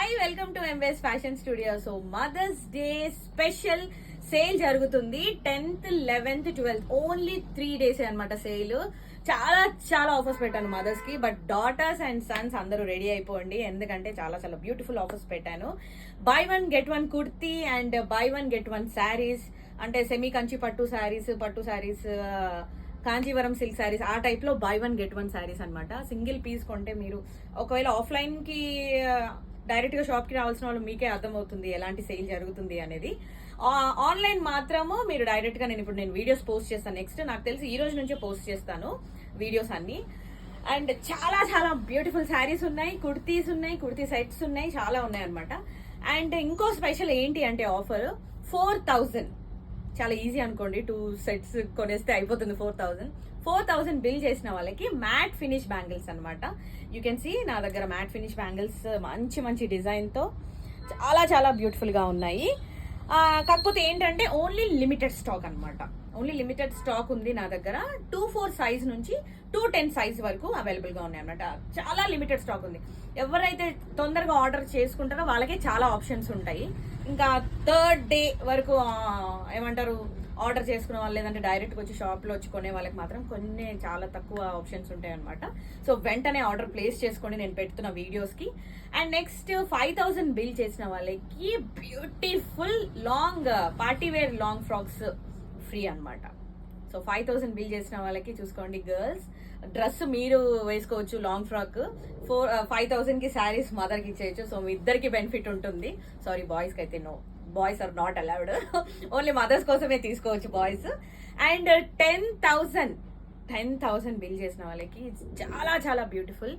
Hi welcome to MBS fashion studio. So mother's day special sale జరుగుతుంది 10th, 11th, 12th only 3 days అనమాట sale. చాలా చాలా offers పెట్టాను mothers కి. But daughters and Sons అందరూ ready అయిపోండి, ఎందుకంటే చాలా చాలా బ్యూటిఫుల్ ఆఫర్స్ పెట్టాను. By one get one kurti and by one get one saris, అంటే సెమీ కంచి పట్టు శారీస్, కాంజీవరం సిల్క్ శారీస్, ఆ టైప్ లో buy one get one saris అనమాట. సింగిల్ పీస్ కొంటే మీరు ఒకవేళ ఆఫ్లైన్ కి డైరెక్ట్ గా షాప్ కి రావాల్సిన వాళ్ళు మీకే అర్థమవుతుంది ఎలాంటి సేల్ జరుగుతుంది అనేది. ఆన్లైన్ మాత్రము మీరు డైరెక్ట్ గా నేను వీడియోస్ పోస్ట్ చేస్తాను. నెక్స్ట్ నాకు తెలిసి ఈ రోజు నుంచే పోస్ట్ చేస్తాను వీడియోస్ అన్ని. అండ్ చాలా చాలా బ్యూటిఫుల్ శారీస్ ఉన్నాయి, కుర్తీస్ ఉన్నాయి, కుర్తీ సెట్స్ ఉన్నాయి, చాలా ఉన్నాయి అనమాట. అండ్ ఇంకో స్పెషల్ ఏంటి అంటే ఆఫర్ 4000, చాలా ఈజీ అనుకోండి, 2 sets కొనేస్తే అయిపోతుంది. 4000 బిల్ చేసిన వాళ్ళకి మ్యాట్ ఫినిష్ బ్యాంగిల్స్ అనమాట. యూ కెన్ సీ నా దగ్గర మ్యాట్ ఫినిష్ బ్యాంగిల్స్ మంచి మంచి డిజైన్ తో చాలా చాలా బ్యూటిఫుల్ గా ఉన్నాయి. కాకపోతే ఏంటంటే ఓన్లీ లిమిటెడ్ స్టాక్ అనమాట. ఓన్లీ లిమిటెడ్ స్టాక్ ఉంది నా దగ్గర. 2-4 సైజ్ నుంచి 2-10 సైజ్ వరకు అవైలబుల్ గా ఉన్నాయి అనమాట. చాలా లిమిటెడ్ స్టాక్ ఉంది. ఎవరైతే తొందరగా ఆర్డర్ చేసుకుంటారో వాళ్ళకే చాలా ఆప్షన్స్ ఉంటాయి. ఇంకా 3rd day వరకు ఏమంటారు ఆర్డర్ చేసుకునే వాళ్ళు, లేదంటే డైరెక్ట్ వచ్చి షాప్ లో వచ్చి కొనే వాళ్ళకి మాత్రం కొన్ని చాలా తక్కువ ఆప్షన్స్ ఉంటాయి అనమాట. సో వెంటనే ఆర్డర్ ప్లేస్ చేసుకోండి నేను పెడుతున్న వీడియోస్ కి. అండ్ నెక్స్ట్ 5000 బిల్ చేసిన వాళ్ళకి beautiful long party wear long frocks free అనమాట. సో 5000 బిల్ చేసిన వాళ్ళకి చూసుకోండి, గర్ల్స్ డ్రెస్ మీరు వేసుకోవచ్చు లాంగ్ ఫ్రాక్. 5000 కి శారీస్ మదర్ కి ఇచ్చేయచ్చు. సో మీ ఇద్దరికి బెనిఫిట్ ఉంటుంది. సారీ, బాయ్స్ కి అయితే no, boys are not allowed. Only mothers కోసమే తీసుకోవచ్చు బాయ్స్. అండ్ 10,000 బిల్ చేసిన వాళ్ళకి చాలా చాలా బ్యూటిఫుల్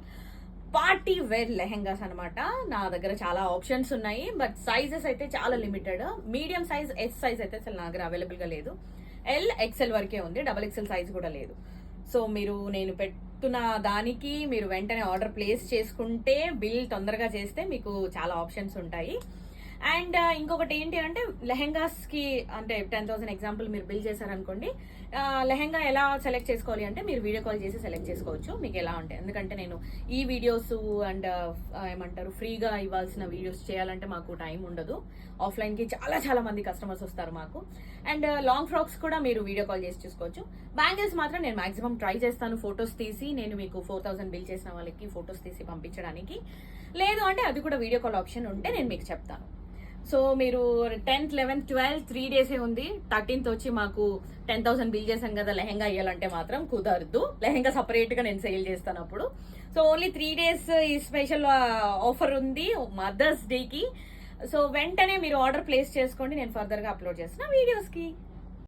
పార్టీ వేర్ లెహెంగాస్ అనమాట. నా దగ్గర చాలా ఆప్షన్స్ ఉన్నాయి, బట్ సైజెస్ అయితే చాలా limited. Medium size, S size అయితే అసలు నా దగ్గర అవైలబుల్ గా లేదు. ఎల్, ఎక్సెల్ వరకే ఉంది, XXL సైజ్ కూడా లేదు. సో మీరు నేను పెట్టున్న దానికి మీరు వెంటనే ఆర్డర్ ప్లేస్ చేసుకుంటే, బిల్ తొందరగా చేస్తే మీకు చాలా ఆప్షన్స్ ఉంటాయి. అండ్ ఇంకొకటి ఏంటి అంటే లెహెంగాస్ కి, అంటే 10,000 ఎగ్జాంపుల్ మీరు బిల్ చేశారనుకోండి, లెహెంగా ఎలా సెలెక్ట్ చేసుకోవాలి అంటే మీరు వీడియో కాల్ చేసి సెలెక్ట్ చేసుకోవచ్చు మీకు ఎలా అంటే. ఎందుకంటే నేను ఈ వీడియోస్ అండ్ ఏమంటారు ఫ్రీగా ఇవ్వాల్సిన వీడియోస్ చేయాలంటే మాకు టైం ఉండదు. ఆఫ్లైన్ కి చాలా చాలా మంది కస్టమర్స్ వస్తారు మాకు. అండ్ లాంగ్ ఫ్రాక్స్ కూడా మీరు వీడియో కాల్ చేసి చూసుకోవచ్చు. బ్యాంగిల్స్ మాత్రం నేను మాక్సిమం ట్రై చేస్తాను ఫొటోస్ తీసి, నేను మీకు 4000 బిల్ చేసిన వాళ్ళకి ఫొటోస్ తీసి పంపించడానికి. లేదు అంటే అది కూడా వీడియో కాల్ ఆప్షన్ ఉంటే నేను మీకు చెప్తాను. సో మీరు 10th, 11th, 12th 3 డేసే ఉంది. 13th వచ్చి మాకు 10,000 బిల్ చేశాను కదా లెహెంగా ఇవ్వాలంటే మాత్రం కుదరదు. లెహెంగా సపరేట్ గా నేను సేల్ చేస్తాను అప్పుడు. సో ఓన్లీ 3 days ఈ స్పెషల్ ఆఫర్ ఉంది మదర్స్ డే కి. సో వెంటనే మీరు ఆర్డర్ ప్లేస్ చేసుకోండి, నేను ఫర్దర్ గా అప్లోడ్ చేస్తున్నా వీడియోస్ కి.